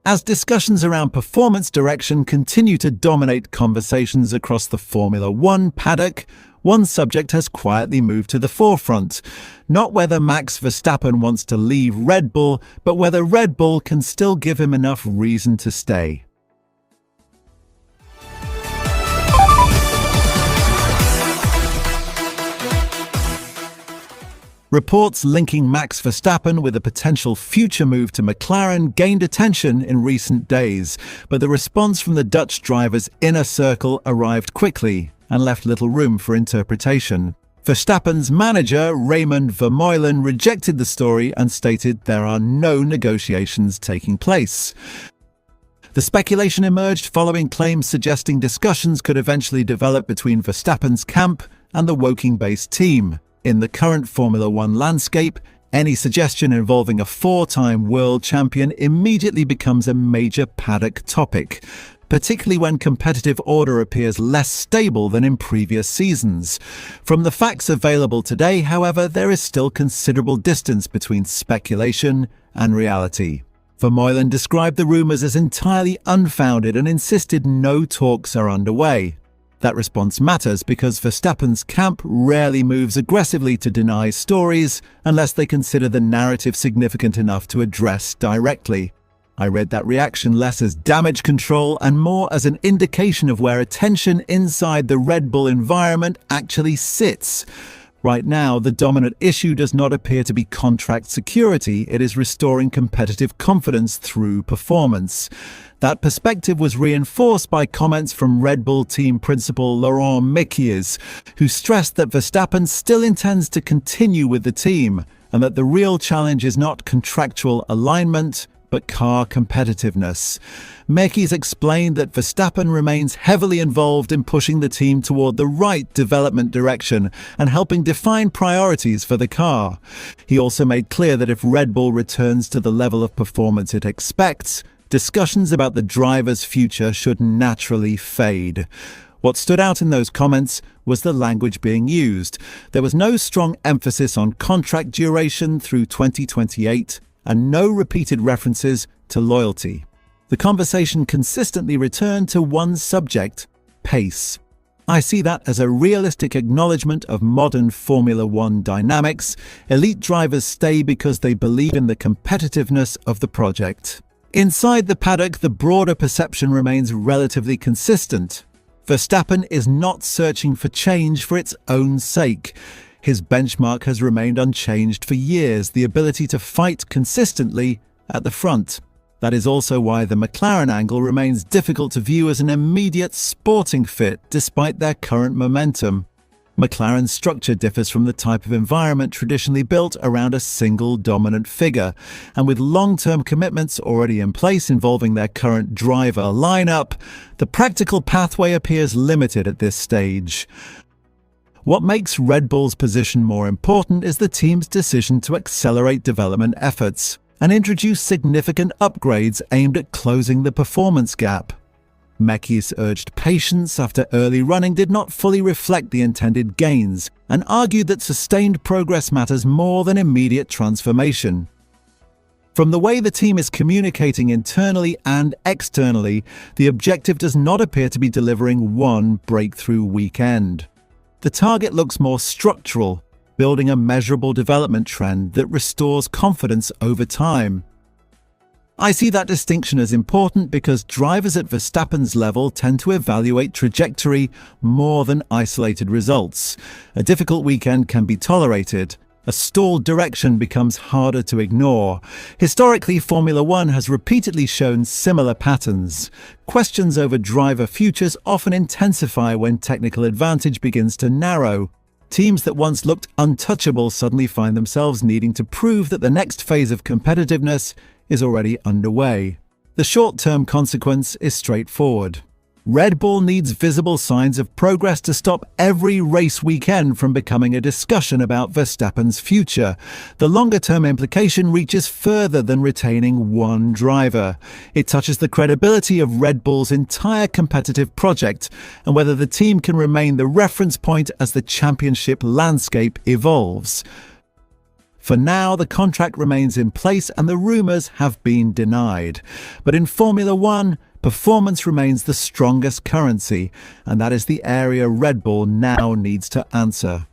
As discussions around performance direction continue to dominate conversations across the Formula One paddock, one subject has quietly moved to the forefront. Not whether Max Verstappen wants to leave Red Bull, but whether Red Bull can still give him enough reason to stay. Reports linking Max Verstappen with a potential future move to McLaren gained attention in recent days, but the response from the Dutch driver's inner circle arrived quickly and left little room for interpretation. Verstappen's manager, Raymond Vermeulen, rejected the story and stated there are no negotiations taking place. The speculation emerged following claims suggesting discussions could eventually develop between Verstappen's camp and the Woking-based team. In the current Formula One landscape, any suggestion involving a four-time world champion immediately becomes a major paddock topic, particularly when competitive order appears less stable than in previous seasons. From the facts available today, however, there is still considerable distance between speculation and reality. Vermeulen described the rumours as entirely unfounded and insisted no talks are underway. That response matters because Verstappen's camp rarely moves aggressively to deny stories unless they consider the narrative significant enough to address directly. I read that reaction less as damage control and more as an indication of where attention inside the Red Bull environment actually sits. Right now, the dominant issue does not appear to be contract security, it is restoring competitive confidence through performance. That perspective was reinforced by comments from Red Bull team principal Laurent Vermeulen, who stressed that Verstappen still intends to continue with the team, and that the real challenge is not contractual alignment, but car competitiveness. Vermeulen explained that Verstappen remains heavily involved in pushing the team toward the right development direction and helping define priorities for the car. He also made clear that if Red Bull returns to the level of performance it expects, discussions about the driver's future should naturally fade. What stood out in those comments was the language being used. There was no strong emphasis on contract duration through 2028 and no repeated references to loyalty. The conversation consistently returned to one subject: pace. I see that as a realistic acknowledgement of modern Formula One dynamics. Elite drivers stay because they believe in the competitiveness of the project. Inside the paddock, the broader perception remains relatively consistent. Verstappen is not searching for change for its own sake. His benchmark has remained unchanged for years, the ability to fight consistently at the front. That is also why the McLaren angle remains difficult to view as an immediate sporting fit despite their current momentum. McLaren's structure differs from the type of environment traditionally built around a single dominant figure, and with long-term commitments already in place involving their current driver lineup, the practical pathway appears limited at this stage. What makes Red Bull's position more important is the team's decision to accelerate development efforts and introduce significant upgrades aimed at closing the performance gap. Vermeulen urged patience after early running did not fully reflect the intended gains and argued that sustained progress matters more than immediate transformation. From the way the team is communicating internally and externally, the objective does not appear to be delivering one breakthrough weekend. The target looks more structural, building a measurable development trend that restores confidence over time. I see that distinction as important because drivers at Verstappen's level tend to evaluate trajectory more than isolated results. A difficult weekend can be tolerated. A stalled direction becomes harder to ignore. Historically, Formula One has repeatedly shown similar patterns. Questions over driver futures often intensify when technical advantage begins to narrow. Teams that once looked untouchable suddenly find themselves needing to prove that the next phase of competitiveness is already underway. The short-term consequence is straightforward. Red Bull needs visible signs of progress to stop every race weekend from becoming a discussion about Verstappen's future. The longer-term implication reaches further than retaining one driver. It touches the credibility of Red Bull's entire competitive project and whether the team can remain the reference point as the championship landscape evolves. For now, the contract remains in place and the rumours have been denied. But in Formula One, performance remains the strongest currency, and that is the area Red Bull now needs to answer.